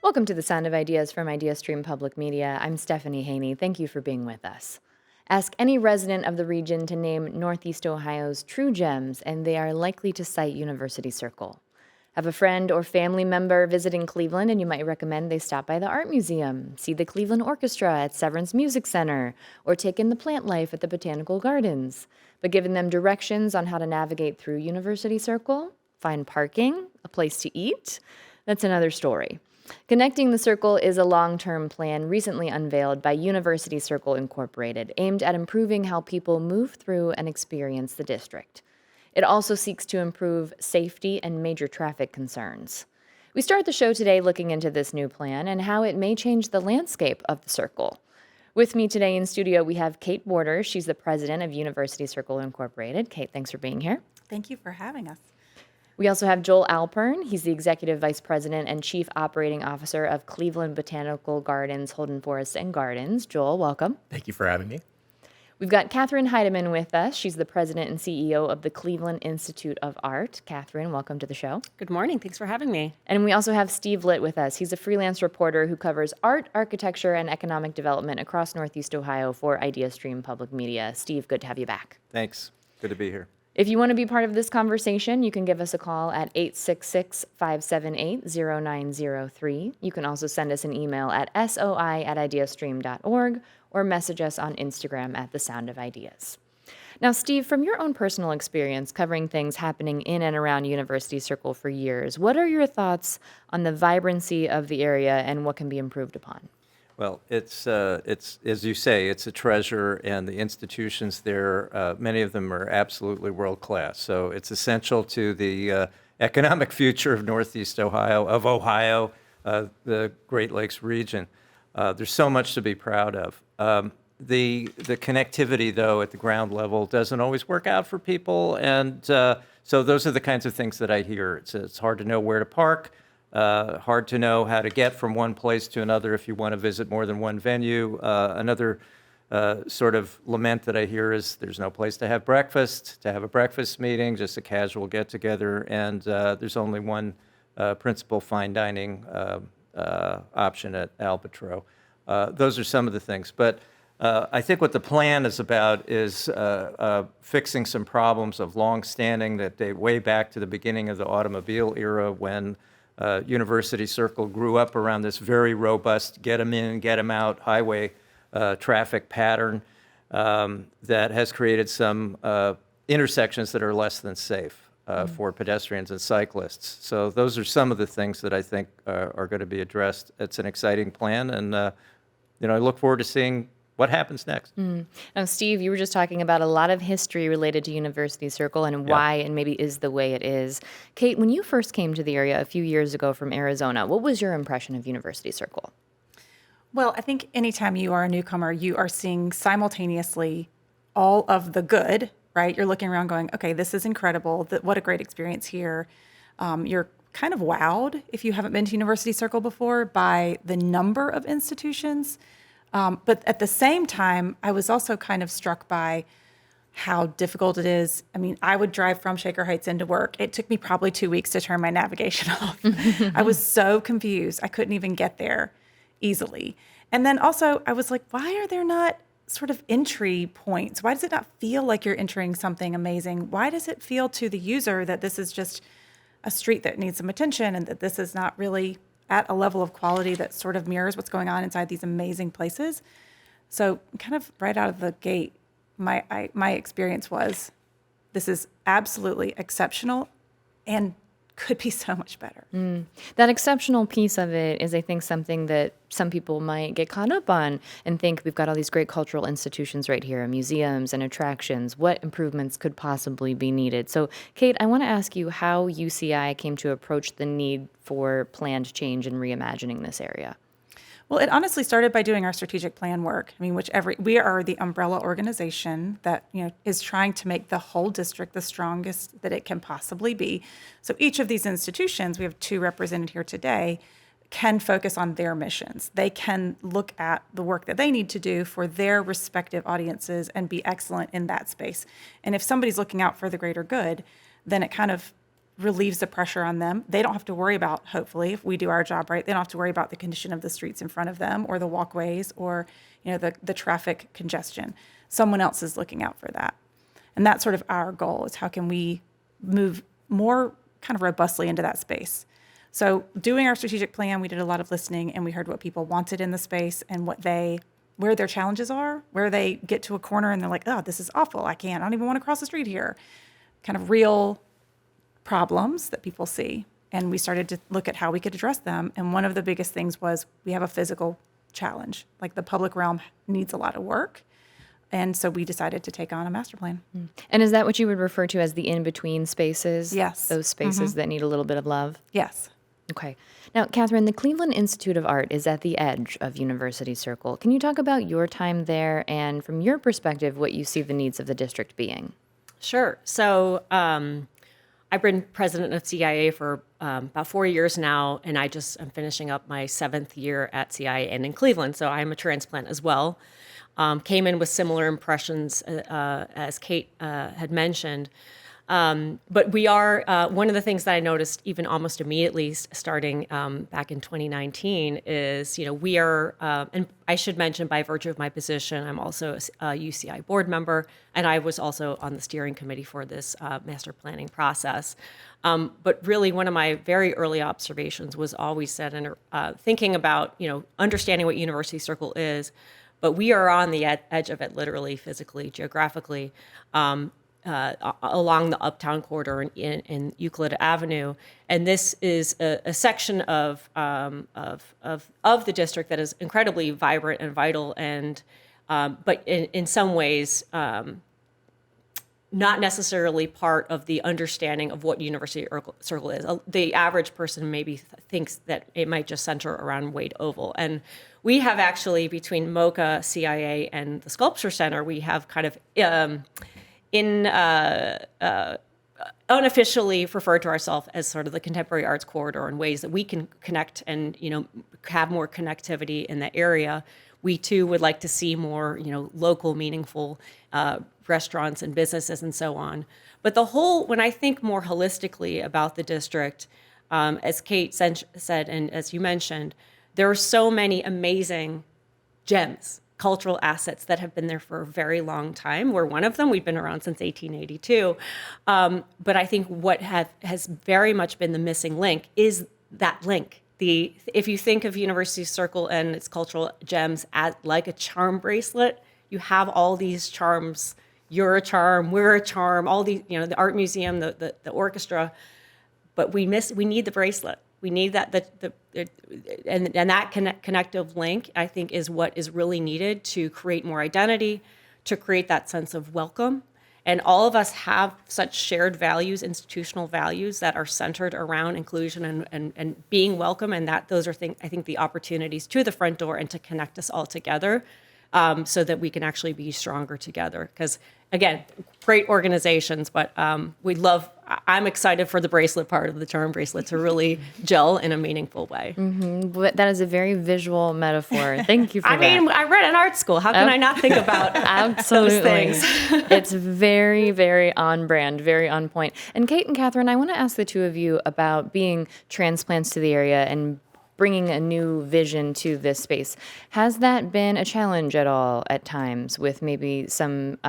Welcome to the Sound of Ideas from IdeaStream Public Media. I'm Stephanie Haney. Thank you for being with us. Ask any resident of the region to name Northeast Ohio's true gems, and they are likely to cite University Circle. Have a friend or family member visiting Cleveland, and you might recommend they stop by the Art Museum, see the Cleveland Orchestra at Severance Music Center, or take in the plant life at the Botanical Gardens. But giving them directions on how to navigate through University Circle, find parking, a place to eat, that's another story. Connecting the Circle is a long-term plan recently unveiled by University Circle Incorporated, aimed at improving how people move through and experience the district. It also seeks to improve safety and major traffic concerns. We start the show today looking into this new plan and how it may change the landscape of the Circle. With me today in studio, we have Kate Borders. She's the president of University Circle Incorporated. Kate, thanks for being here. Thank you for having us. We also have Joel Alpern. He's the Executive Vice President and Chief Operating Officer of Cleveland Botanical Gardens, Holden Forest and Gardens. Joel, welcome. Thank you for having me. We've got Catherine Heidemann with us. She's the President and CEO of the Cleveland Institute of Art. Catherine, welcome to the show. Good morning. Thanks for having me. And we also have Steve Litt with us. He's a freelance reporter who covers art, architecture, and economic development across Northeast Ohio for IdeaStream Public Media. Steve, good to have you back. Thanks. Good to be here. If you want to be part of this conversation, you can give us a call at 866-578-0903. You can also send us an email at soi@ideastream.org or message us on Instagram at The Sound of Ideas. Now, Steve, from your own personal experience covering things happening in and around University Circle for years, what are your thoughts on the vibrancy of the area and what can be improved upon? Well, it's as you say, it's a treasure, and the institutions there, many of them are absolutely world class. So it's essential to the economic future of Northeast Ohio, the Great Lakes region. There's so much to be proud of. The connectivity, though, at the ground level doesn't always work out for people, and so those are the kinds of things that I hear. It's hard to know where to park. Hard to know how to get from one place to another if you want to visit more than one venue. Another sort of lament that I hear is there's no place to have a breakfast meeting, just a casual get-together, and there's only one principal fine dining option at Albatro. Those are some of the things. But I think what the plan is about is fixing some problems of long-standing that date way back to the beginning of the automobile era when University Circle grew up around this very robust get 'em in, get 'em out highway traffic pattern that has created some intersections that are less than safe for pedestrians and cyclists. So those are some of the things that I think are going to be addressed. It's an exciting plan, and I look forward to seeing what happens next. Now, Steve, you were just talking about a lot of history related to University Circle and why and maybe is the way it is. Kate, when you first came to the area a few years ago from Arizona, what was your impression of University Circle? Well, I think anytime you are a newcomer, you are seeing simultaneously all of the good, right? You're looking around going, okay, this is incredible. What a great experience here. You're kind of wowed, if you haven't been to University Circle before, by the number of institutions. But at the same time, I was also kind of struck by how difficult it is. I mean, I would drive from Shaker Heights into work. It took me probably 2 weeks to turn my navigation off. I was so confused. I couldn't even get there easily. And then also, I was like, why are there not sort of entry points? Why does it not feel like you're entering something amazing? Why does it feel to the user that this is just a street that needs some attention and that this is not really at a level of quality that sort of mirrors what's going on inside these amazing places? So kind of right out of the gate, my experience was this is absolutely exceptional and could be so much better. That exceptional piece of it is, I think, something that some people might get caught up on and think we've got all these great cultural institutions right here, museums and attractions. What improvements could possibly be needed? So, Kate, I want to ask you how UCI came to approach the need for planned change and reimagining this area. Well, it honestly started by doing our strategic plan work. I mean, we are the umbrella organization that is trying to make the whole district the strongest that it can possibly be. So each of these institutions, we have 2 represented here today, can focus on their missions. They can look at the work that they need to do for their respective audiences and be excellent in that space. And if somebody's looking out for the greater good, then it kind of relieves the pressure on them. They don't have to worry about, hopefully, if we do our job right, they don't have to worry about the condition of the streets in front of them or the walkways or, the traffic congestion. Someone else is looking out for that. And that's sort of our goal, is how can we move more kind of robustly into that space. So doing our strategic plan, we did a lot of listening, and we heard what people wanted in the space and where their challenges are, where they get to a corner and they're like, oh, this is awful. I don't even want to cross the street here. Kind of real problems that people see. And we started to look at how we could address them. And one of the biggest things was we have a physical challenge. Like, the public realm needs a lot of work. And so we decided to take on a master plan. And is that what you would refer to as the in-between spaces? Yes. Those spaces that need a little bit of love? Yes. Okay. Now, Catherine, the Cleveland Institute of Art is at the edge of University Circle. Can you talk about your time there and, from your perspective, what you see the needs of the district being? Sure. So I've been president of CIA for about 4 years now, and I'm finishing up my 7th year at CIA and in Cleveland. So I'm a transplant as well. Came in with similar impressions as Kate had mentioned. But we are, one of the things that I noticed even almost immediately starting back in 2019 is, we are, and I should mention, by virtue of my position, I'm also a UCI board member, and I was also on the steering committee for this master planning process. But really, one of my very early observations was always said, and thinking about, understanding what University Circle is, but we are on the edge of it, literally, physically, geographically. Along the Uptown corridor in Euclid Avenue, and this is a section of the district that is incredibly vibrant and vital, and but in some ways not necessarily part of the understanding of what University Circle is. The average person maybe thinks that it might just center around Wade Oval, and we have actually, between MoCA, CIA, and the Sculpture Center, we have kind of unofficially referred to ourselves as sort of the contemporary arts corridor, in ways that we can connect and, have more connectivity in the area. We too would like to see more, local, meaningful restaurants and businesses and so on. But when I think more holistically about the district, as Kate said, and as you mentioned, there are so many amazing gems, cultural assets that have been there for a very long time. We're one of them. We've been around since 1882. But I think what has very much been the missing link is that link. If you think of University Circle and its cultural gems as like a charm bracelet, you have all these charms. You're a charm, we're a charm, all these, the art museum, the orchestra, but we need the bracelet. We need that, and that connective link, I think, is what is really needed to create more identity, to create that sense of welcome. And all of us have such shared values, institutional values, that are centered around inclusion and being welcome. And those are, I think, the opportunities to the front door and to connect us all together, so that we can actually be stronger together. Because, again, great organizations, but I'm excited for the bracelet part of the charm bracelet to really gel in a meaningful way. But that is a very visual metaphor. Thank you for that. I mean, I read in art school. How can I not think about Absolutely. those things? It's very, very on brand, very on point. And Kate and Catherine, I want to ask the two of you about being transplants to the area and bringing a new vision to this space. Has that been a challenge at all at times with maybe some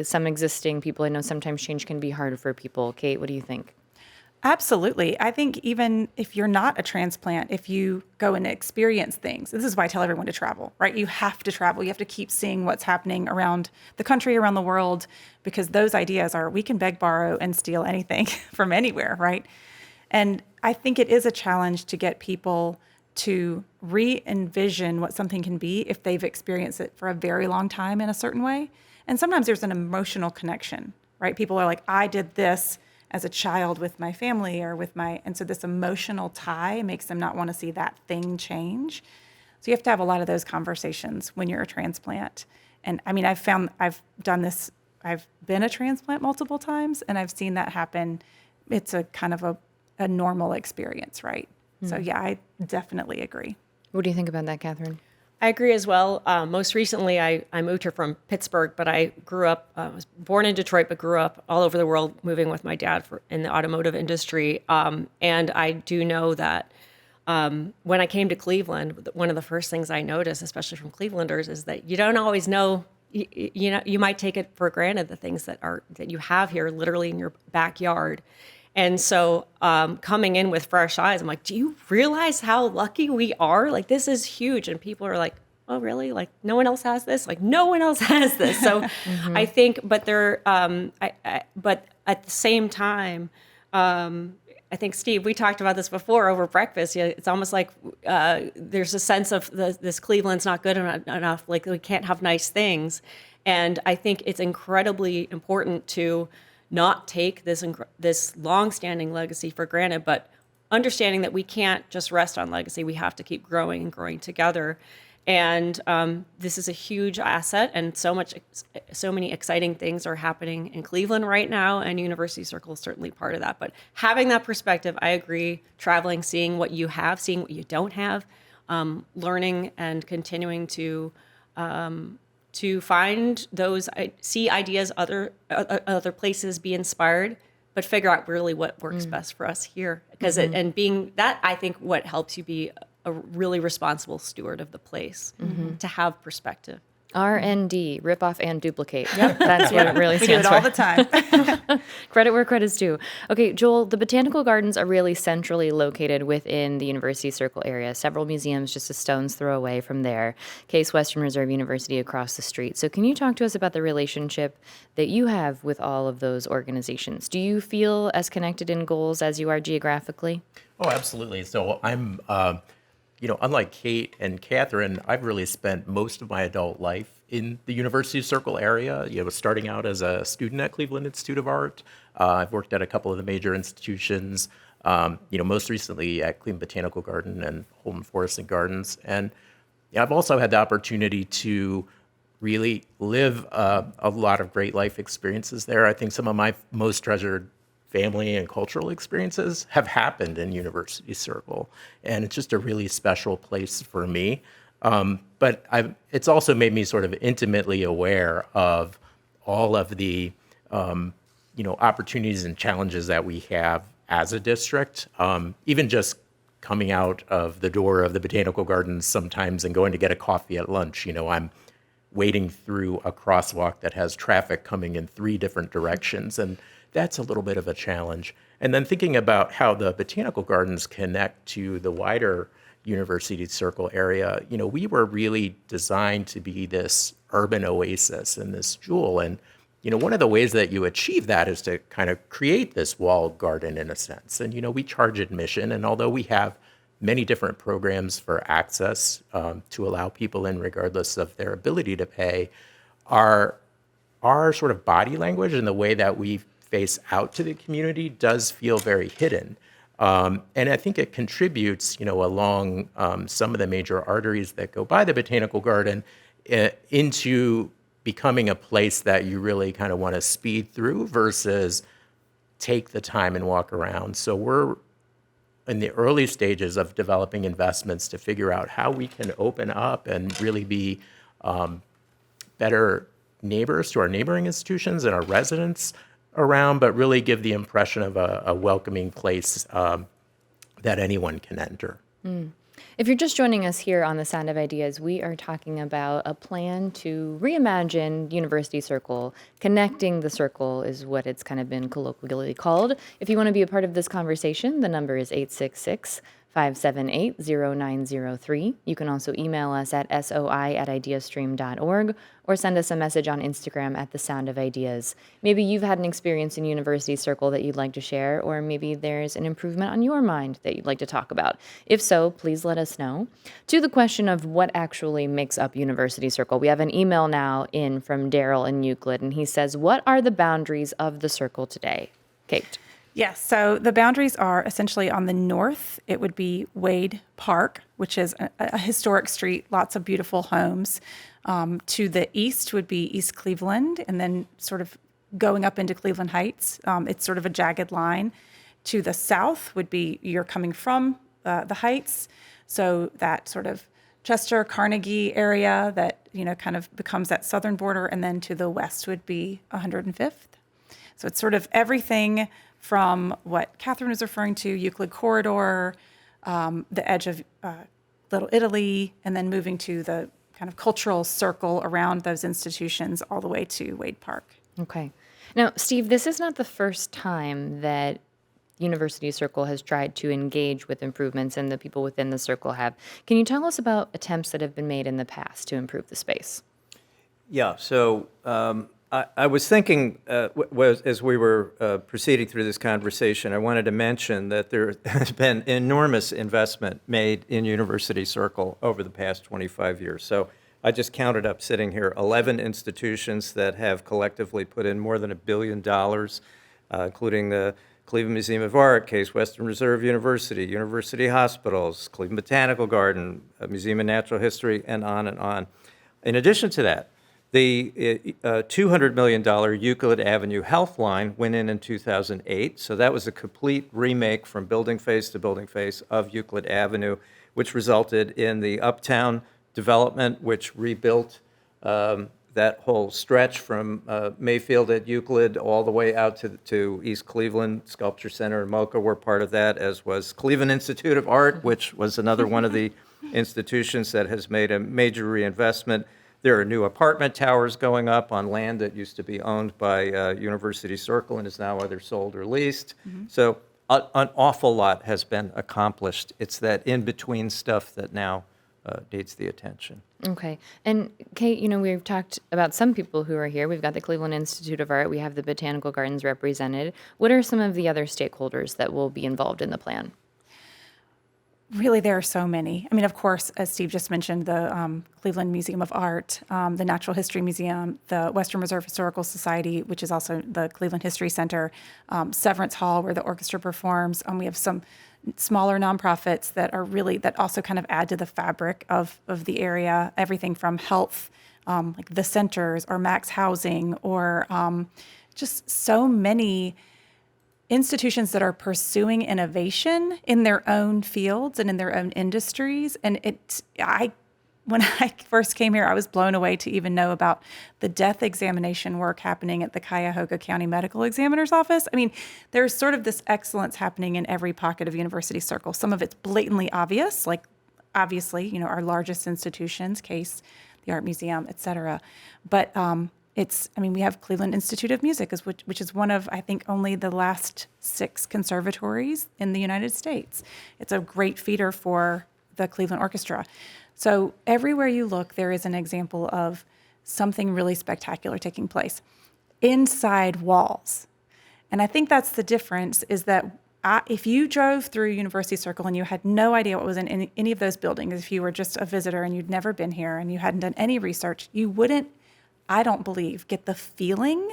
existing people? I know sometimes change can be hard for people. Kate, what do you think? Absolutely. I think even if you're not a transplant, if you go and experience things, this is why I tell everyone to travel, right? You have to travel. You have to keep seeing what's happening around the country, around the world, because those ideas are, we can beg, borrow, and steal anything from anywhere, right? And I think it is a challenge to get people to re-envision what something can be if they've experienced it for a very long time in a certain way. And sometimes there's an emotional connection, right? People are like, I did this as a child with my family or and so this emotional tie makes them not want to see that thing change. So you have to have a lot of those conversations when you're a transplant. And I mean, I've done this, I've been a transplant multiple times, and I've seen that happen. It's a kind of a normal experience, right? So yeah, I definitely agree. What do you think about that, Catherine? I agree as well. Most recently, I moved here from Pittsburgh, but I grew up, was born in Detroit, but grew up all over the world, moving with my dad in the automotive industry. And I do know that when I came to Cleveland, one of the first things I noticed, especially from Clevelanders, is that you don't always know. You know, you might take it for granted the things that you have here, literally in your backyard. And so coming in with fresh eyes, I'm like, do you realize how lucky we are? Like, this is huge. And people are like, oh, really? Like, no one else has this? Like, no one else has this. So I think, but but at the same time, I think, Steve, we talked about this before over breakfast. Yeah, it's almost like there's a sense of this Cleveland's not good enough. Like, we can't have nice things. And I think it's incredibly important to not take this long-standing legacy for granted, but understanding that we can't just rest on legacy. We have to keep growing and growing together. And this is a huge asset, and so many exciting things are happening in Cleveland right now, and University Circle is certainly part of that. But having that perspective, I agree, traveling, seeing what you have, seeing what you don't have, learning and continuing to find those, see ideas other places, be inspired, but figure out really what works best for us here. Because and being that, I think, what helps you be a really responsible steward of the place, to have perspective. R&D, rip off and duplicate. Yep. That's what it really We do stands it for. all the time. Credit where credit's due. Okay, Joel, the botanical gardens are really centrally located within the University Circle area. Several museums just a stone's throw away from there. Case Western Reserve University across the street. So can you talk to us about the relationship that you have with all of those organizations? Do you feel as connected in goals as you are geographically? Oh, absolutely. So I'm, unlike Kate and Catherine, I've really spent most of my adult life in the University Circle area. Starting out as a student at Cleveland Institute of Art. I've worked at a couple of the major institutions, most recently at Cleveland Botanical Garden and Holden Forest and Gardens. And I've also had the opportunity to really live a lot of great life experiences there. I think some of my most treasured family and cultural experiences have happened in University Circle, and it's just a really special place for me. But it's also made me sort of intimately aware of all of the, opportunities and challenges that we have as a district. Even just coming out of the door of the Botanical Gardens sometimes and going to get a coffee at lunch, I'm wading through a crosswalk that has traffic coming in 3 different directions, and that's a little bit of a challenge. And then thinking about how the Botanical Gardens connect to the wider University Circle area, we were really designed to be this urban oasis and this jewel. And, one of the ways that you achieve that is to kind of create this walled garden in a sense. And, we charge admission. And although we have many different programs for access to allow people in regardless of their ability to pay, our sort of body language and the way that we face out to the community does feel very hidden. And I think it contributes, along some of the major arteries that go by the Botanical Garden into becoming a place that you really kind of want to speed through versus take the time and walk around. So we're in the early stages of developing investments to figure out how we can open up and really be better neighbors to our neighboring institutions and our residents around, but really give the impression of a welcoming place that anyone can enter. If you're just joining us here on The Sound of Ideas, we are talking about a plan to reimagine University Circle. Connecting the Circle is what it's kind of been colloquially called. If you want to be a part of this conversation, the number is 866-578-0903. You can also email us at soi@ideastream.org or send us a message on Instagram at The Sound of Ideas. Maybe you've had an experience in University Circle that you'd like to share, or maybe there's an improvement on your mind that you'd like to talk about. If so, please let us know. To the question of what actually makes up University Circle, we have an email now in from Daryl in Euclid, and he says, what are the boundaries of the circle today? Kate. Yes, so the boundaries are essentially on the north, it would be Wade Park, which is a historic street, lots of beautiful homes. To the east would be East Cleveland, and then sort of going up into Cleveland Heights. It's sort of a jagged line. To the south would be you're coming from the Heights, so that sort of Chester, Carnegie area that, kind of becomes that southern border, and then to the west would be 105th. So it's sort of everything from what Catherine was referring to, Euclid Corridor, the edge of Little Italy, and then moving to the kind of cultural circle around those institutions all the way to Wade Park. Okay. Now, Steve, this is not the first time that University Circle has tried to engage with improvements and the people within the circle have. Can you tell us about attempts that have been made in the past to improve the space? Yeah, so I was thinking, as we were proceeding through this conversation, I wanted to mention that there has been enormous investment made in University Circle over the past 25 years. So I just counted up, sitting here, 11 institutions that have collectively put in more than $1 billion, including the Cleveland Museum of Art, Case Western Reserve University, University Hospitals, Cleveland Botanical Garden, Museum of Natural History, and on and on. In addition to that, the $200 million Euclid Avenue Health Line went in 2008, so that was a complete remake from building face to building face of Euclid Avenue, which resulted in the Uptown development, which rebuilt that whole stretch from Mayfield at Euclid all the way out to East Cleveland. Sculpture Center and MoCA were part of that, as was Cleveland Institute of Art, which was another one of the institutions that has made a major reinvestment. There are new apartment towers going up on land that used to be owned by University Circle and is now either sold or leased. So an awful lot has been accomplished. It's that in-between stuff that now needs the attention. Okay. And Kate, we've talked about some people who are here. We've got the Cleveland Institute of Art. We have the Botanical Gardens represented. What are some of the other stakeholders that will be involved in the plan? Really, there are so many. I mean, of course, as Steve just mentioned, the Cleveland Museum of Art, the Natural History Museum, the Western Reserve Historical Society, which is also the Cleveland History Center, Severance Hall, where the orchestra performs. We have some smaller nonprofits that also kind of add to the fabric of the area. Everything from health, like the centers, or Max Housing, or just so many institutions that are pursuing innovation in their own fields and in their own industries. And when I first came here, I was blown away to even know about the death examination work happening at the Cuyahoga County Medical Examiner's Office. I mean, there's sort of this excellence happening in every pocket of University Circle. Some of it's blatantly obvious, like obviously, our largest institutions, Case, the Art Museum, et cetera. But we have Cleveland Institute of Music, which is one of, I think, only the last 6 conservatories in the United States. It's a great feeder for the Cleveland Orchestra. So everywhere you look, there is an example of something really spectacular taking place inside walls. And I think that's the difference, is that if you drove through University Circle and you had no idea what was in any of those buildings, if you were just a visitor and you'd never been here and you hadn't done any research, you wouldn't, I don't believe, get the feeling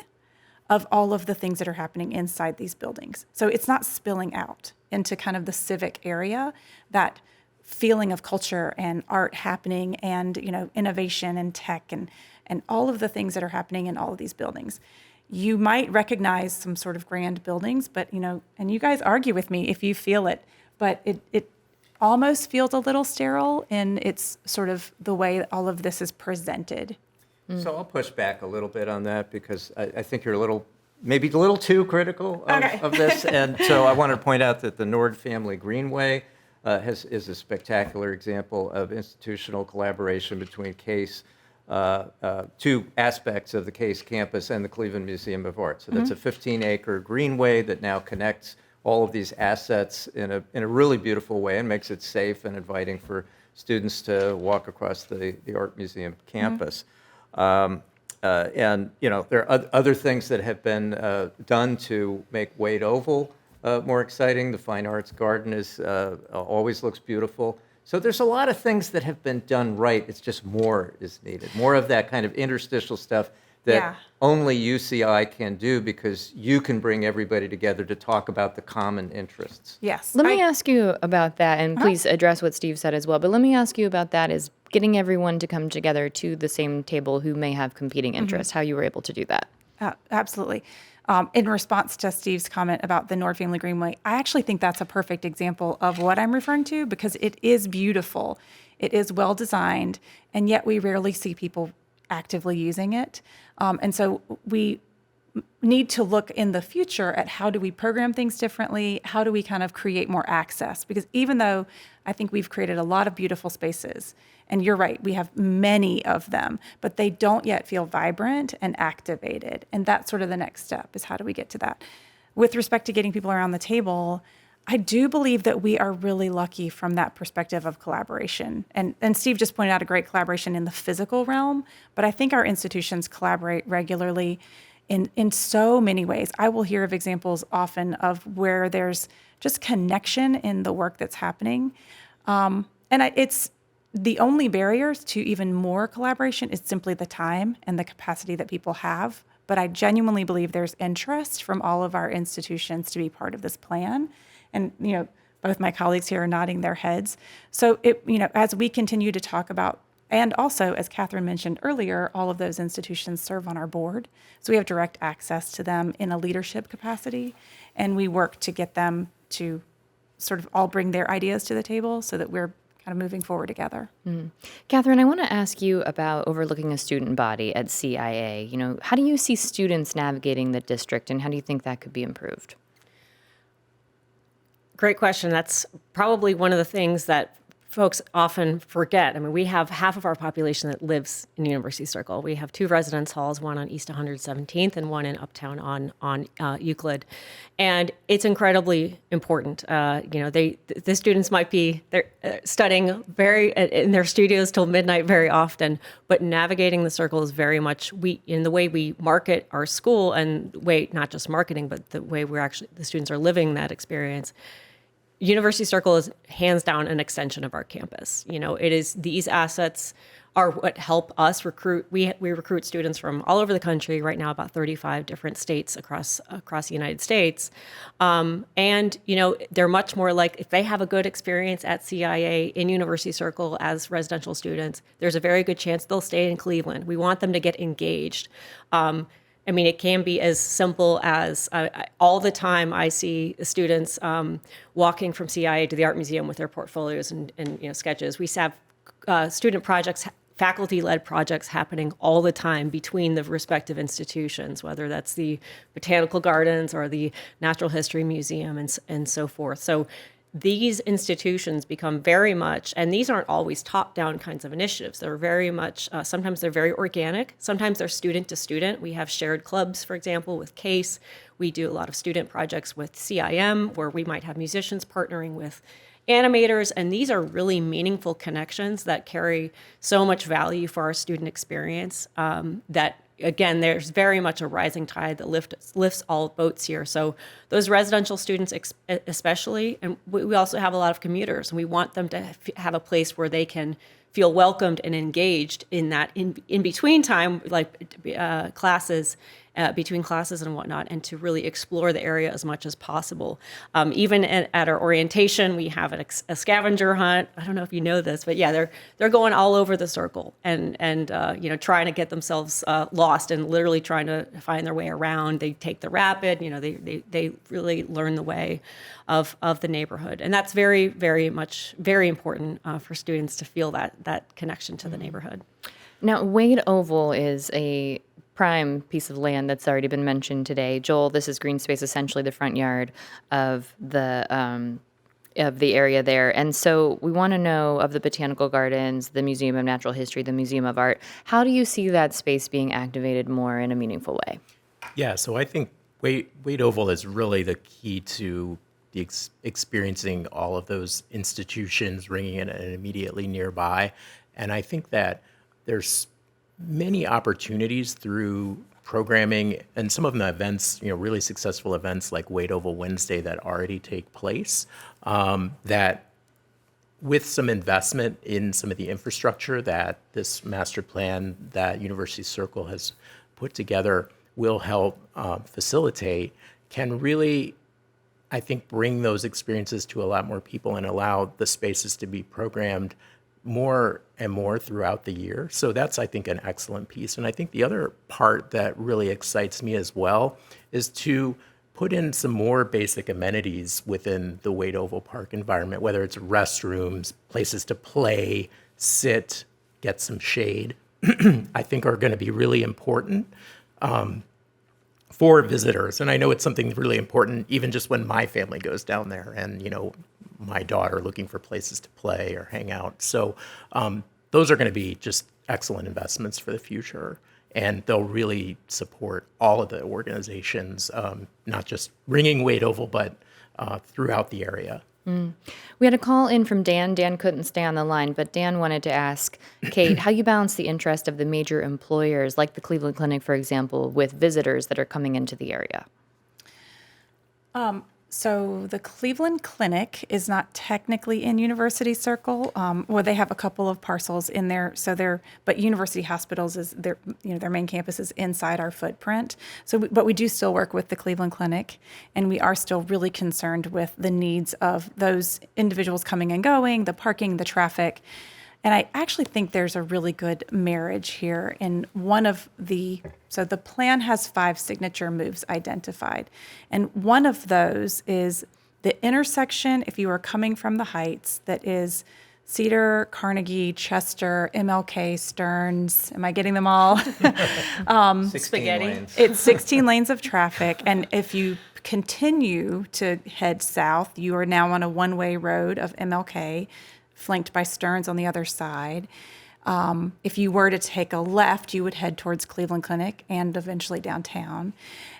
of all of the things that are happening inside these buildings. So it's not spilling out into kind of the civic area, that feeling of culture and art happening, and innovation and tech and all of the things that are happening in all of these buildings. You might recognize some sort of grand buildings, but and you guys argue with me if you feel it, but it almost feels a little sterile in its sort of the way that all of this is presented. So I'll push back a little bit on that, because I think you're maybe a little too critical of this. And so I wanted to point out that the Nord Family Greenway is a spectacular example of institutional collaboration between Case, 2 aspects of the Case campus, and the Cleveland Museum of Art. So that's a 15-acre greenway that now connects all of these assets in a really beautiful way and makes it safe and inviting for students to walk across the Art Museum campus. And there are other things that have been done to make Wade Oval more exciting. The Fine Arts Garden always looks beautiful. So there's a lot of things that have been done right. It's just more is needed. More of that kind of interstitial stuff that only UCI can do, because you can bring everybody together to talk about the common interests. Yes. Let me ask you about that, and please address what Steve said as well. But let me ask you about that, is getting everyone to come together to the same table who may have competing interests, how you were able to do that. Absolutely. In response to Steve's comment about the Nord Family Greenway, I actually think that's a perfect example of what I'm referring to because it is beautiful. It is well designed, and yet we rarely see people actively using it. And so we need to look in the future at how do we program things differently? How do we kind of create more access? Because even though I think we've created a lot of beautiful spaces, and you're right, we have many of them, but they don't yet feel vibrant and activated. And that's sort of the next step is how do we get to that? With respect to getting people around the table, I do believe that we are really lucky from that perspective of collaboration. And Steve just pointed out a great collaboration in the physical realm, but I think our institutions collaborate regularly in so many ways. I will hear of examples often of where there's just connection in the work that's happening. It's the only barriers to even more collaboration is simply the time and the capacity that people have. But I genuinely believe there's interest from all of our institutions to be part of this plan. And, both my colleagues here are nodding their heads. So as we continue to talk about, and also, as Catherine mentioned earlier, all of those institutions serve on our board. So we have direct access to them in a leadership capacity. And we work to get them to sort of all bring their ideas to the table so that we're kind of moving forward together. Catherine, I want to ask you about overlooking a student body at CIA. How do you see students navigating the district, and how do you think that could be improved? Great question. That's probably one of the things that folks often forget. I mean, we have half of our population that lives in University Circle. We have 2 residence halls, one on East 117th and one in Uptown on Euclid. And it's incredibly important. The students might be studying in their studios till midnight very often, but navigating the circle is very much in the way we market our school and not just marketing, but the way the students are living that experience. University Circle is hands down an extension of our campus. It is, these assets are what help us recruit. We recruit students from all over the country right now, about 35 different states across the United States. They're much more like, if they have a good experience at CIA in University Circle as residential students, there's a very good chance they'll stay in Cleveland. We want them to get engaged. It can be as simple as all the time I see students walking from CIA to the art museum with their portfolios and sketches. We have student projects, faculty-led projects happening all the time between the respective institutions, whether that's the Botanical Gardens or the Natural History Museum and so forth. So these institutions become very much, and these aren't always top-down kinds of initiatives. They're very much, sometimes they're very organic. Sometimes they're student to student. We have shared clubs, for example, with CASE. We do a lot of student projects with CIM, where we might have musicians partnering with animators, and these are really meaningful connections that carry so much value for our student experience that, again, there's very much a rising tide that lifts all boats here. So those residential students especially, and we also have a lot of commuters, and we want them to have a place where they can feel welcomed and engaged in that in between time, like classes, between classes and whatnot, and to really explore the area as much as possible. Even at our orientation, we have a scavenger hunt. I don't know if you know this, but yeah, they're going all over the circle and trying to get themselves lost and literally trying to find their way around. They take the rapid. They really learn the way of the neighborhood, and that's very, very much very important for students to feel that connection to the neighborhood. Now, Wade Oval is a prime piece of land that's already been mentioned today. Joel, this is green space, essentially the front yard of the area there. And so we want to know of the Botanical Gardens, the Museum of Natural History, the Museum of Art. How do you see that space being activated more in a meaningful way? Yeah, so I think Wade Oval is really the key to the experiencing all of those institutions ringing in and immediately nearby. And I think that there's many opportunities through programming and some of the events, really successful events like Wade Oval Wednesday that already take place, that with some investment in some of the infrastructure that this master plan that University Circle has put together will help facilitate, can really, I think, bring those experiences to a lot more people and allow the spaces to be programmed more and more throughout the year. So that's, I think, an excellent piece. And I think the other part that really excites me as well is to put in some more basic amenities within the Wade Oval Park environment, whether it's restrooms, places to play, sit, get some shade, I think are going to be really important for visitors. And I know it's something really important even just when my family goes down there and, my daughter looking for places to play or hang out. So those are going to be just excellent investments for the future. And they'll really support all of the organizations, not just ringing Wade Oval, but throughout the area. We had a call in from Dan. Dan couldn't stay on the line, but Dan wanted to ask Kate how you balance the interest of the major employers, like the Cleveland Clinic, for example, with visitors that are coming into the area. So the Cleveland Clinic is not technically in University Circle, where they have a couple of parcels in there. But University Hospitals is their main campus is inside our footprint. But we do still work with the Cleveland Clinic, and we are still really concerned with the needs of those individuals coming and going, the parking, the traffic. And I actually think there's a really good marriage here. In so the plan has 5 signature moves identified. And one of those is the intersection, if you are coming from the Heights, that is Cedar, Carnegie, Chester, MLK, Stearns. Am I getting them all? 16 Spaghetti. lanes. It's 16 lanes of traffic. And if you continue to head south, you are now on a one-way road of MLK, flanked by Stearns on the other side. If you were to take a left, you would head towards Cleveland Clinic and eventually downtown.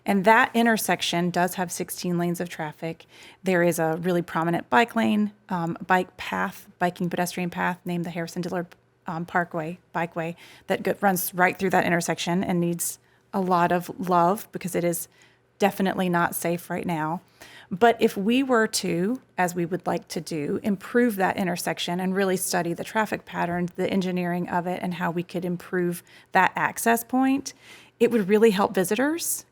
And that intersection does have 16 lanes of traffic. There is a really prominent bike lane, biking pedestrian path named the Harrison Dillard Bikeway that runs right through that intersection and needs a lot of love because it is definitely not safe right now. But if we were to, as we would like to do, improve that intersection and really study the traffic patterns, the engineering of it, and how we could improve that access point, it would really help visitors.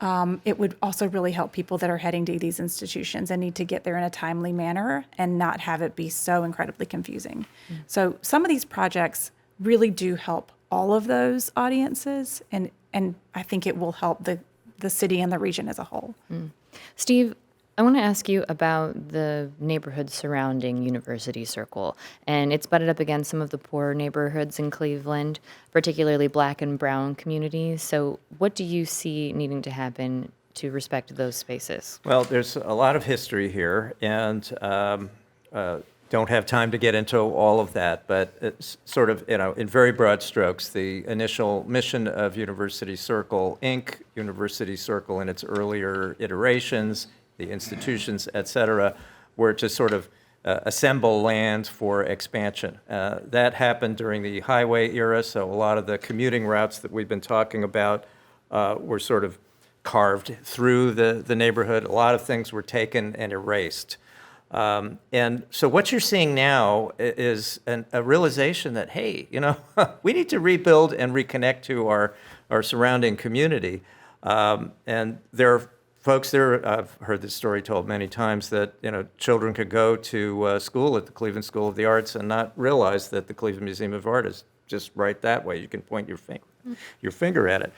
It would also really help people that are heading to these institutions and need to get there in a timely manner and not have it be so incredibly confusing. So some of these projects really do help all of those audiences, and I think it will help the city and the region as a whole. Steve, I want to ask you about the neighborhood surrounding University Circle, and it's butted up against some of the poorer neighborhoods in Cleveland, particularly Black and brown communities. So what do you see needing to happen to respect those spaces? Well, there's a lot of history here, and don't have time to get into all of that, but it's sort of, in very broad strokes, the initial mission of University Circle, Inc., University Circle in its earlier iterations, the institutions, et cetera, were to sort of assemble land for expansion. That happened during the highway era, so a lot of the commuting routes that we've been talking about were sort of carved through the neighborhood. A lot of things were taken and erased. And so what you're seeing now is a realization that, hey, we need to rebuild and reconnect to our surrounding community. And there are folks there, I've heard this story told many times, that children could go to school at the Cleveland School of the Arts and not realize that the Cleveland Museum of Art is just right that way. You can point your finger at it.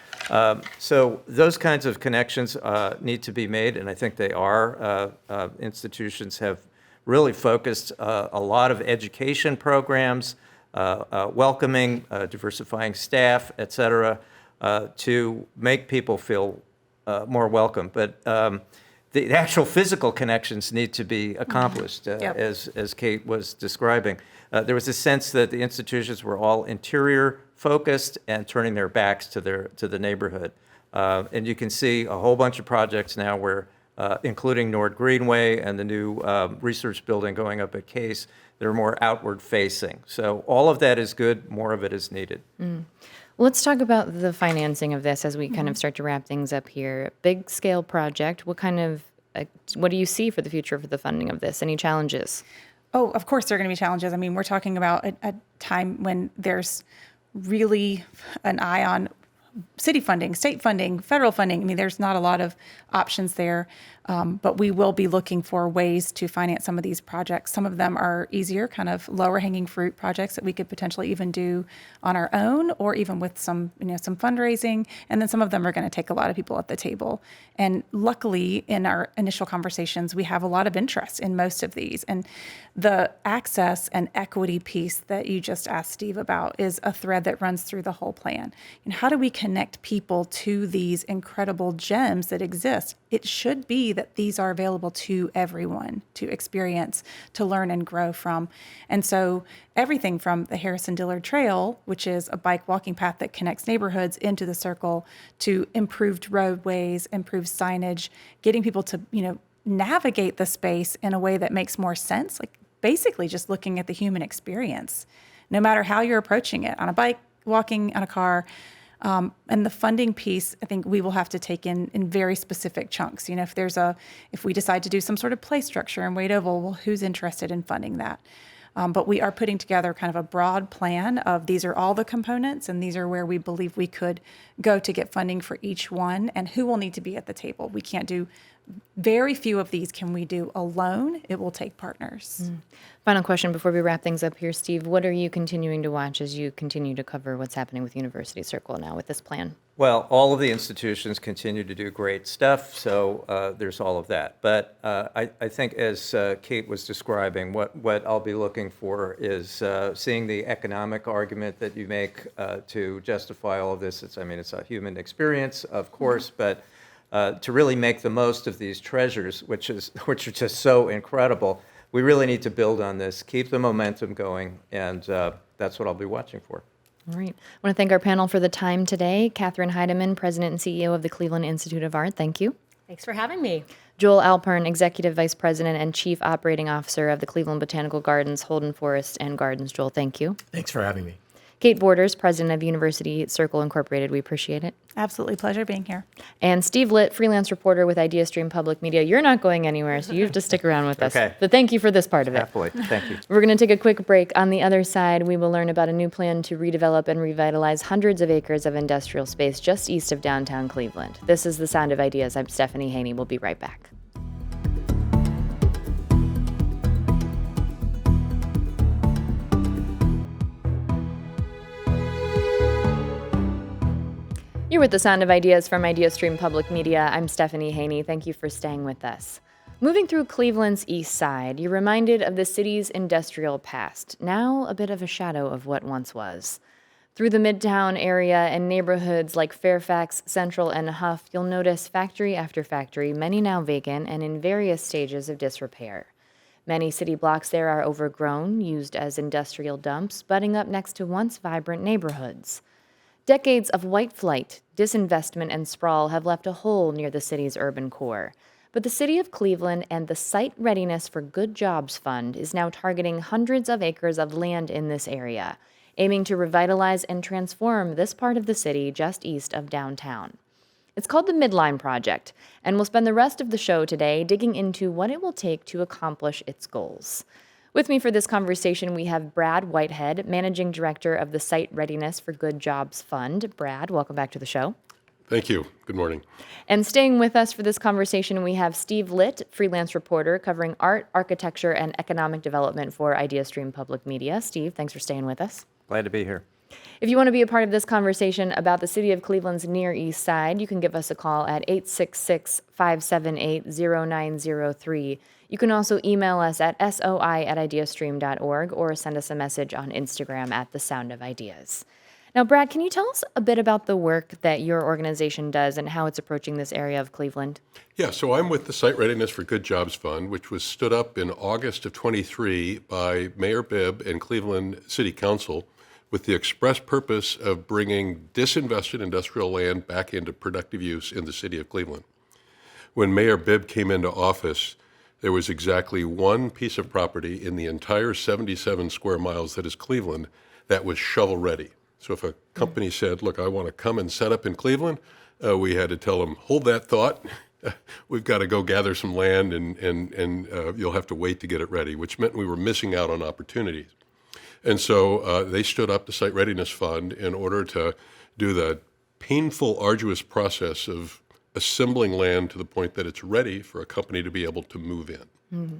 So those kinds of connections need to be made, and I think they are. Institutions have really focused a lot of education programs, welcoming, diversifying staff, et cetera, to make people feel more welcome. But the actual physical connections need to be accomplished, as Kate was describing. There was a sense that the institutions were all interior focused and turning their backs to the neighborhood. And you can see a whole bunch of projects now where, including Nord Greenway and the new research building going up at Case, that are more outward facing. So all of that is good, more of it is needed. Let's talk about the financing of this as we kind of start to wrap things up here. Big scale project. What do you see for the future for the funding of this? Any challenges? Oh, of course there are going to be challenges. I mean, we're talking about a time when there's really an eye on city funding, state funding, federal funding. I mean, there's not a lot of options there, but we will be looking for ways to finance some of these projects. Some of them are easier, kind of lower hanging fruit projects that we could potentially even do on our own, or even with some, some fundraising. And then some of them are going to take a lot of people at the table. And luckily, in our initial conversations, we have a lot of interest in most of these. And the access and equity piece that you just asked Steve about is a thread that runs through the whole plan. And how do we connect people to these incredible gems that exist? It should be that these are available to everyone to experience, to learn and grow from. And so everything from the Harrison Dillard Trail, which is a bike walking path that connects neighborhoods into the circle, to improved roadways, improved signage, getting people to, navigate the space in a way that makes more sense, like basically just looking at the human experience, no matter how you're approaching it, on a bike, walking, on a car. And the funding piece, I think we will have to take in very specific chunks. If we decide to do some sort of play structure in Wade Oval, well, who's interested in funding that? But we are putting together kind of a broad plan of these are all the components, and these are where we believe we could go to get funding for each one, and who will need to be at the table. We can't do very few of these can we do alone. It will take partners. Final question before we wrap things up here, Steve. What are you continuing to watch as you continue to cover what's happening with University Circle now with this plan? Well, all of the institutions continue to do great stuff, so there's all of that. But I think, as Kate was describing, what I'll be looking for is seeing the economic argument that you make to justify all of this. It's a human experience, of course, but to really make the most of these treasures, which are just so incredible, we really need to build on this, keep the momentum going, and that's what I'll be watching for. All right. I want to thank our panel for the time today. Catherine Heidemann, President and CEO of the Cleveland Institute of Art. Thank you. Thanks for having me. Joel Alpern, Executive Vice President and Chief Operating Officer of the Cleveland Botanical Gardens, Holden Forest and Gardens. Joel, thank you. Thanks for having me. Kate Borders, President of University Circle Incorporated. We appreciate it. Absolutely pleasure being here. And Steve Litt, freelance reporter with IdeaStream Public Media. You're not going anywhere, so you have to stick around with us. Okay. But thank you for this part of it. Happily. Thank you. We're going to take a quick break. On the other side, we will learn about a new plan to redevelop and revitalize hundreds of acres of industrial space just east of downtown Cleveland. This is The Sound of Ideas. I'm Stephanie Haney. We'll be right back. You're with The Sound of Ideas from IdeaStream Public Media. I'm Stephanie Haney. Thank you for staying with us. Moving through Cleveland's east side, you're reminded of the city's industrial past, now a bit of a shadow of what once was. Through the Midtown area and neighborhoods like Fairfax, Central, and Huff, you'll notice factory after factory, many now vacant and in various stages of disrepair. Many city blocks there are overgrown, used as industrial dumps, butting up next to once vibrant neighborhoods. Decades of white flight, disinvestment, and sprawl have left a hole near the city's urban core. But the City of Cleveland and the Site Readiness for Good Jobs Fund is now targeting hundreds of acres of land in this area, aiming to revitalize and transform this part of the city just east of downtown. It's called the Midline Project, and we'll spend the rest of the show today digging into what it will take to accomplish its goals. With me for this conversation, we have Brad Whitehead, Managing Director of the Site Readiness for Good Jobs Fund. Brad, welcome back to the show. Thank you. Good morning. And staying with us for this conversation, we have Steve Litt, freelance reporter covering art, architecture, and economic development for IdeaStream Public Media. Steve, thanks for staying with us. Glad to be here. If you want to be a part of this conversation about the City of Cleveland's Near East Side, you can give us a call at 866-578-0903. You can also email us at soi@ideastream.org or send us a message on Instagram at The Sound of Ideas. Now, Brad, can you tell us a bit about the work that your organization does and how it's approaching this area of Cleveland? Yeah, so I'm with the Site Readiness for Good Jobs Fund, which was stood up in August of 23 by Mayor Bibb and Cleveland City Council with the express purpose of bringing disinvested industrial land back into productive use in the city of Cleveland. When Mayor Bibb came into office, there was exactly one piece of property in the entire 77 square miles that is Cleveland that was shovel-ready. So if a company said, look, I want to come and set up in Cleveland, we had to tell them, hold that thought. We've got to go gather some land and you'll have to wait to get it ready, which meant we were missing out on opportunities. And so they stood up the Site Readiness Fund in order to do the painful, arduous process of assembling land to the point that it's ready for a company to be able to move in.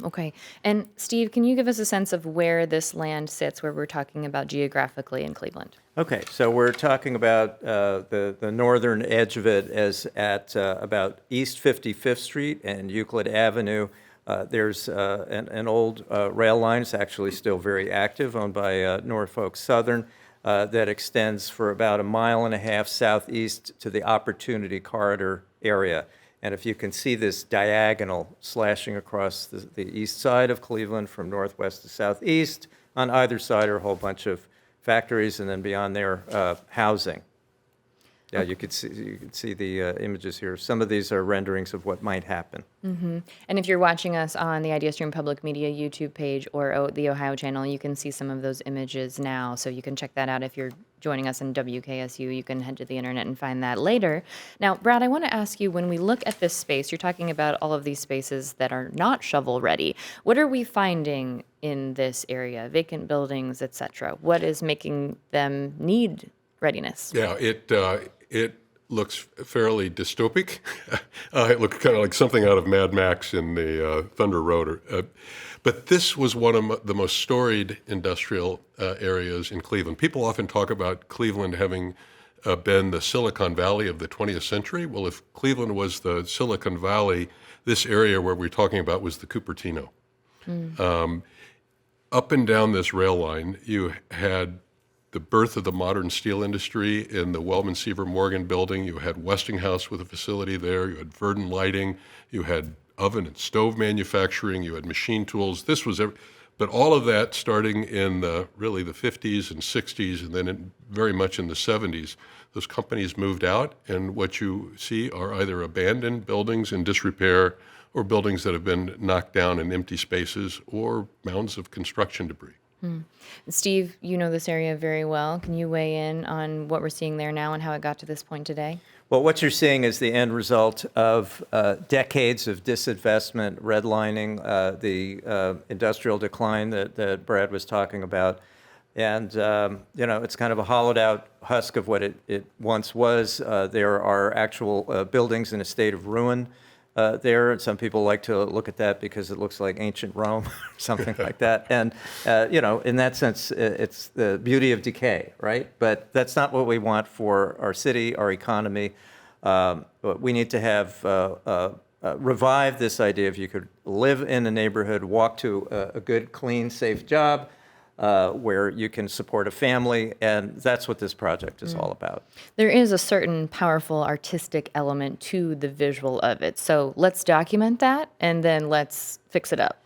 Okay. And Steve, can you give us a sense of where this land sits, where we're talking about geographically in Cleveland? Okay, so we're talking about the northern edge of it as at about East 55th Street and Euclid Avenue. There's an old rail line, it's actually still very active, owned by Norfolk Southern, that extends for about 1.5 miles southeast to the Opportunity Corridor area. And if you can see this diagonal slashing across the east side of Cleveland from northwest to southeast, on either side are a whole bunch of factories, and then beyond there, housing. Yeah, you could see the images here. Some of these are renderings of what might happen. And if you're watching us on the IdeaStream Public Media YouTube page or the Ohio channel, you can see some of those images now. So you can check that out if you're joining us in WKSU. You can head to the internet and find that later. Now, Brad, I want to ask you, when we look at this space, you're talking about all of these spaces that are not shovel ready. What are we finding in this area? Vacant buildings, et cetera. What is making them need readiness? Yeah, it looks fairly dystopic. It looked kind of like something out of Mad Max in the Thunder Road. But this was one of the most storied industrial areas in Cleveland. People often talk about Cleveland having been the Silicon Valley of the 20th century. Well, if Cleveland was the Silicon Valley, this area where we're talking about was the Cupertino. Up and down this rail line, you had the birth of the modern steel industry in the Wellman Seaver Morgan building. You had Westinghouse with a facility there. You had Verdon Lighting. You had oven and stove manufacturing. You had machine tools. But all of that starting in really the 50s and 60s, and then very much in the 70s, those companies moved out, and what you see are either abandoned buildings in disrepair or buildings that have been knocked down in empty spaces or mounds of construction debris. Steve, you know this area very well. Can you weigh in on what we're seeing there now and how it got to this point today? Well, what you're seeing is the end result of decades of disinvestment, redlining, the industrial decline that Brad was talking about. And, it's kind of a hollowed out husk of what it once was. There are actual buildings in a state of ruin there. And some people like to look at that because it looks like ancient Rome or something like that. And, in that sense, it's the beauty of decay, right? But that's not what we want for our city, our economy. But we need to have revive this idea of you could live in a neighborhood, walk to a good, clean, safe job, where you can support a family, and that's what this project is all about. There is a certain powerful artistic element to the visual of it. So let's document that and then let's fix it up,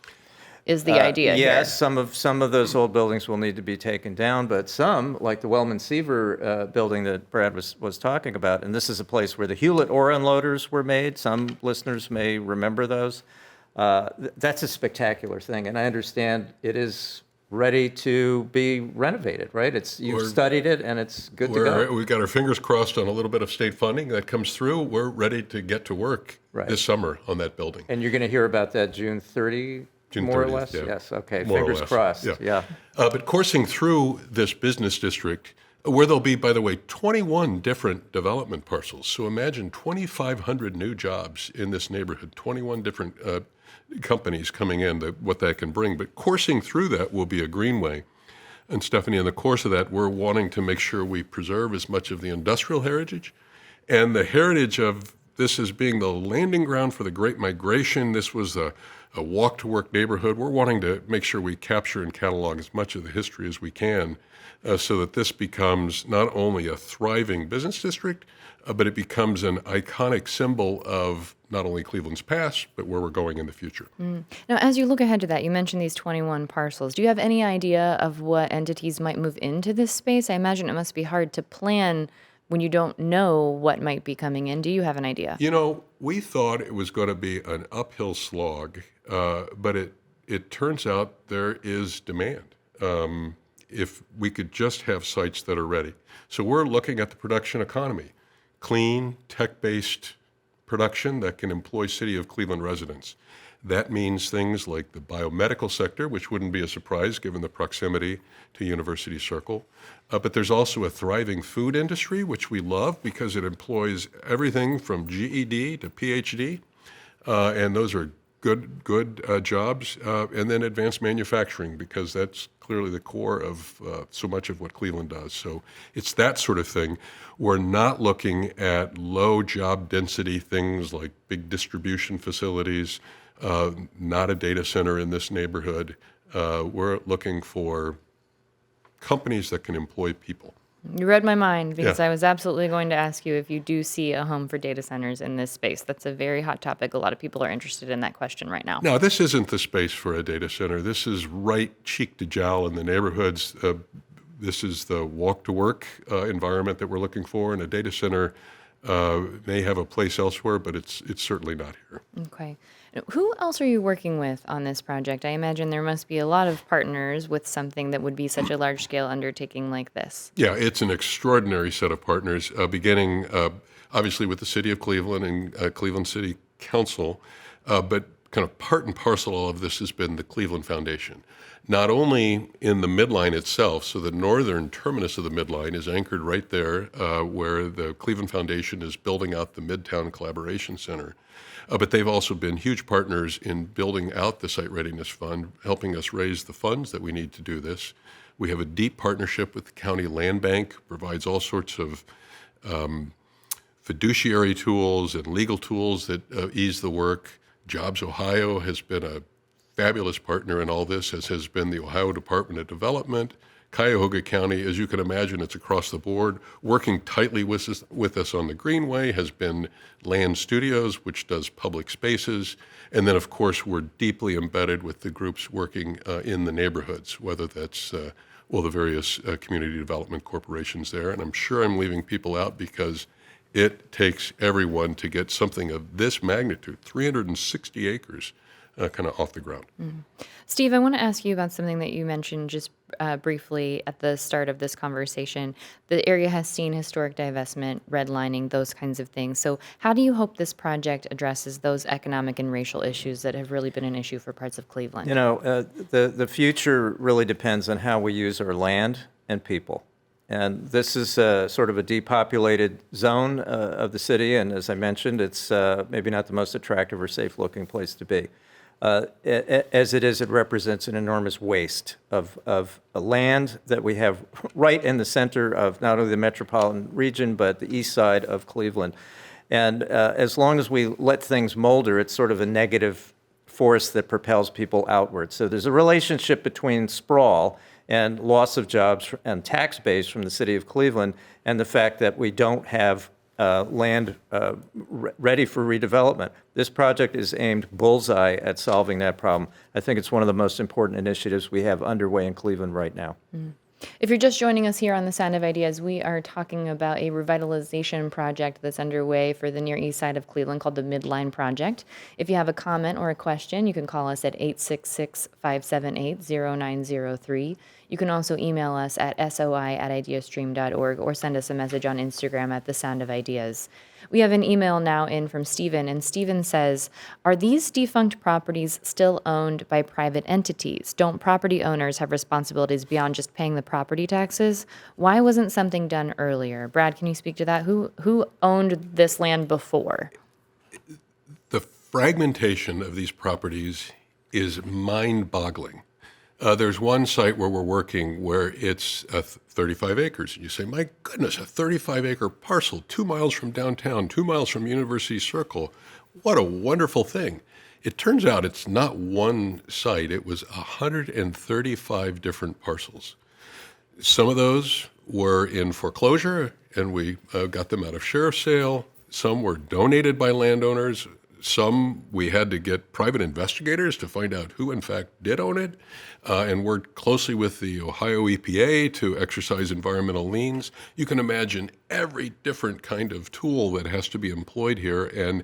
is the idea here. Yes, some of those old buildings will need to be taken down, but some, like the Wellman Seaver building that Brad was talking about, and this is a place where the Hewlett ore unloaders were made. Some listeners may remember those. That's a spectacular thing, and I understand it is ready to be renovated, right? You've studied it, and it's good to go. We've got our fingers crossed on a little bit of state funding that comes through. We're ready to get to work this summer on that building. And you're going to hear about that June 30, more or 30th, less? yeah. Yes, okay, More or fingers less, crossed, yeah. But coursing through this business district, where there'll be, by the way, 21 different development parcels. So imagine 2,500 new jobs in this neighborhood, 21 different companies coming in, what that can bring. But coursing through that will be a greenway. And Stephanie, in the course of that, we're wanting to make sure we preserve as much of the industrial heritage and the heritage of this as being the landing ground for the Great Migration. This was a walk-to-work neighborhood. We're wanting to make sure we capture and catalog as much of the history as we can so that this becomes not only a thriving business district, but it becomes an iconic symbol of not only Cleveland's past, but where we're going in the future. Now, as you look ahead to that, you mentioned these 21 parcels. Do you have any idea of what entities might move into this space? I imagine it must be hard to plan when you don't know what might be coming in. Do you have an idea? We thought it was going to be an uphill slog, but it turns out there is demand. If we could just have sites that are ready. So we're looking at the production economy, clean, tech-based production that can employ City of Cleveland residents. That means things like the biomedical sector, which wouldn't be a surprise given the proximity to University Circle. But there's also a thriving food industry, which we love because it employs everything from GED to PhD, and those are good jobs. And then advanced manufacturing, because that's clearly the core of so much of what Cleveland does. So it's that sort of thing. We're not looking at low job density things like big distribution facilities, not a data center in this neighborhood. We're looking for companies that can employ people. You read my mind because Yeah. I was absolutely going to ask you if you do see a home for data centers in this space. That's a very hot topic. A lot of people are interested in that question right now. Now, this isn't the space for a data center. This is right cheek to jowl in the neighborhoods. This is the walk-to-work environment that we're looking for, and a data center may have a place elsewhere, but it's certainly not here. Okay. Who else are you working with on this project? I imagine there must be a lot of partners with something that would be such a large-scale undertaking like this. Yeah, it's an extraordinary set of partners, beginning obviously with the City of Cleveland and Cleveland City Council, but kind of part and parcel of this has been the Cleveland Foundation. Not only in the midline itself, so the northern terminus of the midline is anchored right there where the Cleveland Foundation is building out the Midtown Collaboration Center. But they've also been huge partners in building out the Site Readiness Fund, helping us raise the funds that we need to do this. We have a deep partnership with the County Land Bank, provides all sorts of fiduciary tools and legal tools that ease the work. Jobs Ohio has been a fabulous partner in all this, as has been the Ohio Department of Development. Cuyahoga County, as you can imagine, it's across the board. Working tightly with us on the Greenway has been Land Studios, which does public spaces. And then, of course, we're deeply embedded with the groups working in the neighborhoods, whether that's, the various community development corporations there. And I'm sure I'm leaving people out because it takes everyone to get something of this magnitude, 360 acres, kind of off the ground. Steve, I want to ask you about something that you mentioned just briefly at the start of this conversation. The area has seen historic divestment, redlining, those kinds of things. So how do you hope this project addresses those economic and racial issues that have really been an issue for parts of Cleveland? You know, the future really depends on how we use our land and people. And this is sort of a depopulated zone of the city, and as I mentioned, it's maybe not the most attractive or safe-looking place to be. As it is, it represents an enormous waste of land that we have right in the center of not only the metropolitan region, but the east side of Cleveland. And as long as we let things molder, it's sort of a negative force that propels people outward. So there's a relationship between sprawl and loss of jobs and tax base from the city of Cleveland and the fact that we don't have land ready for redevelopment. This project is aimed bullseye at solving that problem. I think it's one of the most important initiatives we have underway in Cleveland right now. If you're just joining us here on The Sound of Ideas, we are talking about a revitalization project that's underway for the Near East Side of Cleveland called the Midline Project. If you have a comment or a question, you can call us at 866-578-0903. You can also email us at soi@ideastream.org or send us a message on Instagram at The Sound of Ideas. We have an email now in from Stephen, and Stephen says, are these defunct properties still owned by private entities? Don't property owners have responsibilities beyond just paying the property taxes? Why wasn't something done earlier? Brad, can you speak to that? Who owned this land before? The fragmentation of these properties is mind-boggling. There's one site where we're working where it's 35 acres. And you say, my goodness, a 35-acre parcel, 2 miles from downtown, 2 miles from University Circle. What a wonderful thing. It turns out it's not one site. It was 135 different parcels. Some of those were in foreclosure, and we got them out of sheriff's sale. Some were donated by landowners. Some we had to get private investigators to find out who, in fact, did own it, and worked closely with the Ohio EPA to exercise environmental liens. You can imagine every different kind of tool that has to be employed here. And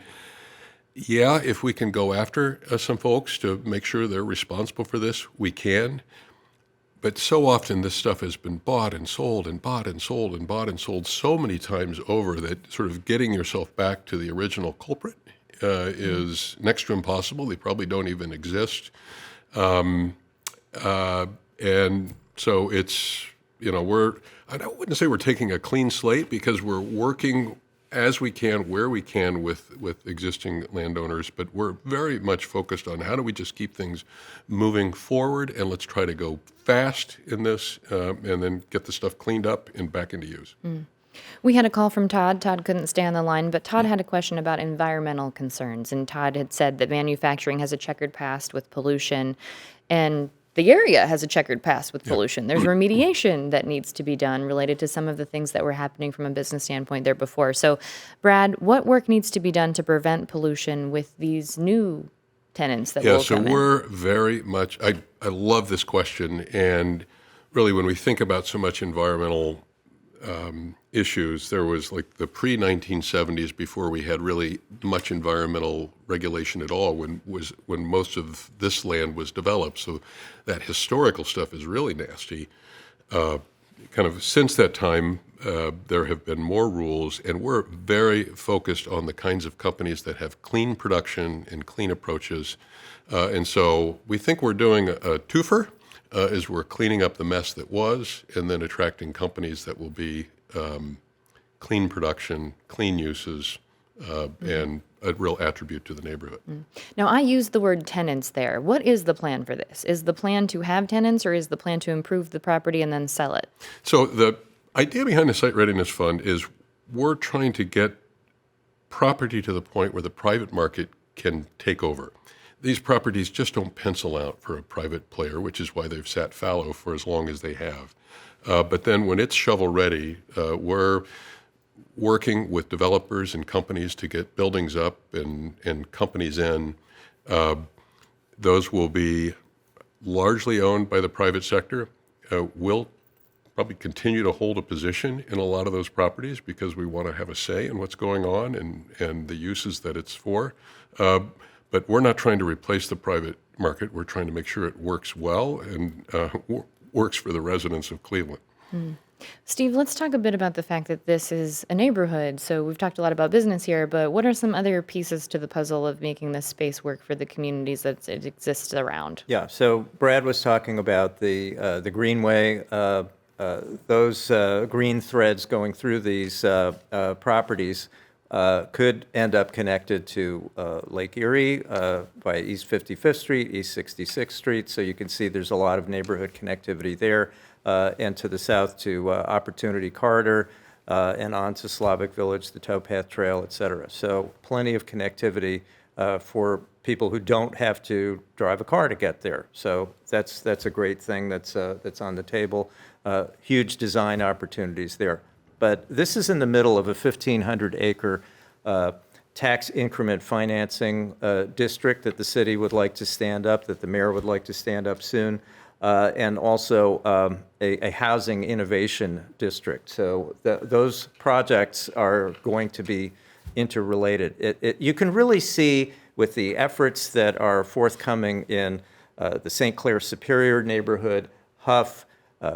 yeah, if we can go after some folks to make sure they're responsible for this, we can. But so often this stuff has been bought and sold and bought and sold and bought and sold so many times over that sort of getting yourself back to the original culprit is next to impossible. They probably don't even exist. And so it's, I wouldn't say we're taking a clean slate because we're working as we can, where we can with existing landowners, but we're very much focused on how do we just keep things moving forward, and let's try to go fast in this, and then get the stuff cleaned up and back into use. We had a call from Todd. Todd couldn't stay on the line, but Todd had a question about environmental concerns. And Todd had said that manufacturing has a checkered past with pollution, and the area has a checkered past with pollution. There's remediation that needs to be done related to some of the things that were happening from a business standpoint there before. So, Brad, what work needs to be done to prevent pollution with these new tenants that Yeah, will so come in? we're very much, I love this question. And really, when we think about so much environmental issues, there was like the pre-1970s before we had really much environmental regulation at all when most of this land was developed. So that historical stuff is really nasty. Kind of since that time, there have been more rules, and we're very focused on the kinds of companies that have clean production and clean approaches. And so we think we're doing a twofer, is we're cleaning up the mess that was, and then attracting companies that will be clean production, clean uses, and a real attribute to the neighborhood. Now, I used the word tenants there. What is the plan for this? Is the plan to have tenants, or is the plan to improve the property and then sell it? So the idea behind the Site Readiness Fund is we're trying to get property to the point where the private market can take over. These properties just don't pencil out for a private player, which is why they've sat fallow for as long as they have. But then when it's shovel-ready, we're working with developers and companies to get buildings up and companies in. Those will be largely owned by the private sector. We'll probably continue to hold a position in a lot of those properties because we want to have a say in what's going on and the uses that it's for. But we're not trying to replace the private market. We're trying to make sure it works well and works for the residents of Cleveland. Steve, let's talk a bit about the fact that this is a neighborhood. So we've talked a lot about business here, but what are some other pieces to the puzzle of making this space work for the communities that it exists around? Yeah, so Brad was talking about the greenway, those green threads going through these properties could end up connected to Lake Erie by East 55th Street, East 66th Street. So you can see there's a lot of neighborhood connectivity there, and to the south to Opportunity Corridor, and on to Slavic Village, the Towpath Trail, et cetera. So plenty of connectivity for people who don't have to drive a car to get there. So that's a great thing that's on the table. Huge design opportunities there. But this is in the middle of a 1,500-acre tax increment financing district that the city would like to stand up, that the mayor would like to stand up soon, and also a housing innovation district. So those projects are going to be interrelated. You can really see with the efforts that are forthcoming in the St. Clair Superior neighborhood, Huff,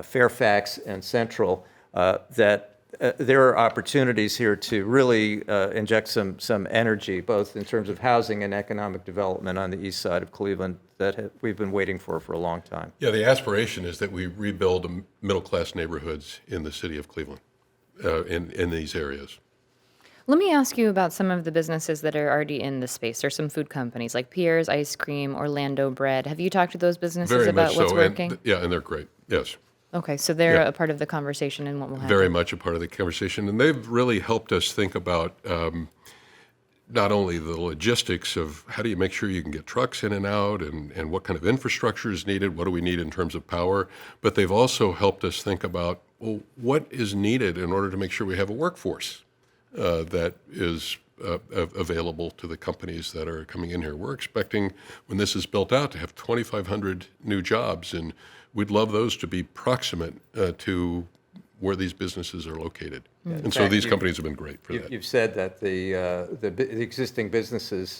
Fairfax, and Central, that there are opportunities here to really inject some energy, both in terms of housing and economic development on the east side of Cleveland that we've been waiting for a long time. Yeah, the aspiration is that we rebuild middle-class neighborhoods in the city of Cleveland, in these areas. Let me ask you about some of the businesses that are already in the space. There's some food companies like Pierre's Ice Cream, Orlando Bread. Have you talked to those businesses Very about much what's so. working? And they're great, yes. Okay, so they're Yeah. a part of the conversation and what will happen. Very much a part of the conversation. And they've really helped us think about not only the logistics of how do you make sure you can get trucks in and out and what kind of infrastructure is needed, what do we need in terms of power, but they've also helped us think about, well, what is needed in order to make sure we have a workforce that is available to the companies that are coming in here. We're expecting, when this is built out, to have 2,500 new jobs, and we'd love those to be proximate to where these businesses are located. And so fact, these companies have been great for that. You've said that the existing businesses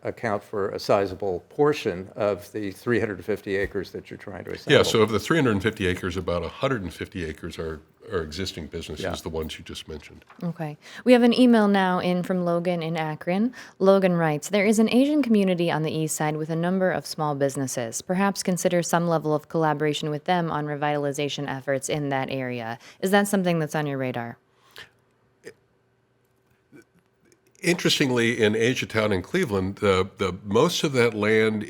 account for a sizable portion of the 350 acres that you're trying to assemble. Yeah, so of the 350 acres, about 150 acres are are existing businesses, the ones you just mentioned. Okay. We have an email now in from Logan in Akron. Logan writes, there is an Asian community on the east side with a number of small businesses. Perhaps consider some level of collaboration with them on revitalization efforts in that area. Is that something that's on your radar? Interestingly, in Asiatown in Cleveland, the most of that land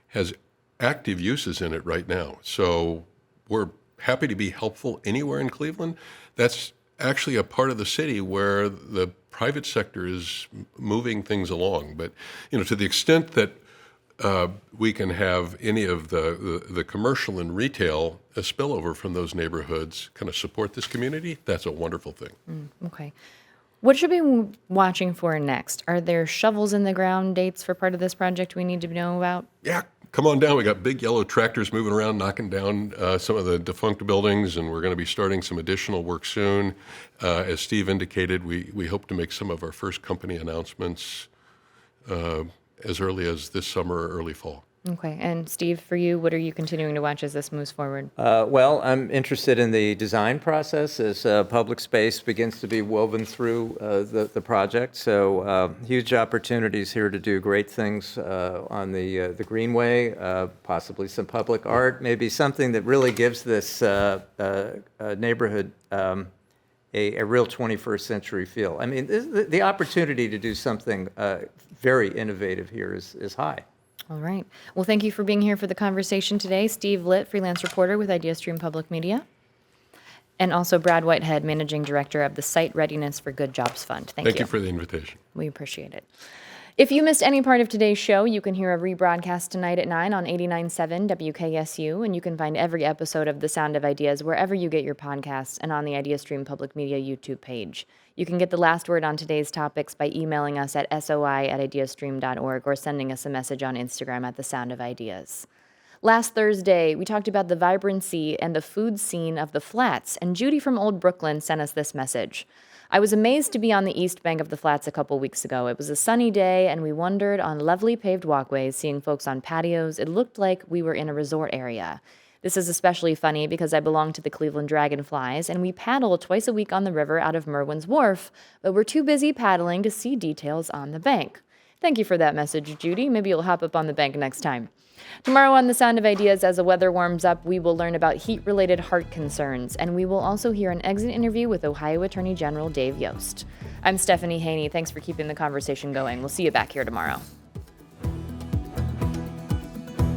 has active uses in it right now. So we're happy to be helpful anywhere in Cleveland. That's actually a part of the city where the private sector is moving things along. But to the extent that we can have any of the commercial and retail a spillover from those neighborhoods kind of support this community, that's a wonderful thing. Okay. What should we be watching for next? Are there shovels in the ground dates for part of this project we need to know about? Yeah, come on down. We got big yellow tractors moving around, knocking down some of the defunct buildings, and we're going to be starting some additional work soon. As Steve indicated, we hope to make some of our first company announcements as early as this summer or early fall. Okay. And Steve, for you, what are you continuing to watch as this moves forward? Well, I'm interested in the design process as public space begins to be woven through the project. So huge opportunities here to do great things on the Greenway, possibly some public art, maybe something that really gives this neighborhood a real 21st century feel. I mean, the opportunity to do something very innovative here is high. All right. Well, thank you for being here for the conversation today. Steve Litt, freelance reporter with IdeaStream Public Media. And also Brad Whitehead, managing director of the Site Readiness for Good Jobs Fund. Thank you for the invitation. We appreciate it. If you missed any part of today's show, you can hear a rebroadcast tonight at 9 on 89.7 WKSU, and you can find every episode of The Sound of Ideas wherever you get your podcasts and on the IdeaStream Public Media YouTube page. You can get the last word on today's topics by emailing us at soi@ideastream.org or sending us a message on Instagram at The Sound of Ideas. Last Thursday, we talked about the vibrancy and the food scene of the Flats, and Judy from Old Brooklyn sent us this message. I was amazed to be on the east bank of the Flats a couple weeks ago. It was a sunny day, and we wandered on lovely paved walkways, seeing folks on patios. It looked like we were in a resort area. This is especially funny because I belong to the Cleveland Dragonflies, and we paddle twice a week on the river out of Merwin's Wharf, but we're too busy paddling to see details on the bank. Thank you for that message, Judy. Maybe you'll hop up on the bank next time. Tomorrow on The Sound of Ideas, as the weather warms up, we will learn about heat-related heart concerns, and we will also hear an exit interview with Ohio Attorney General Dave Yost. I'm Stephanie Haney. Thanks for keeping the conversation going. We'll see you back here tomorrow.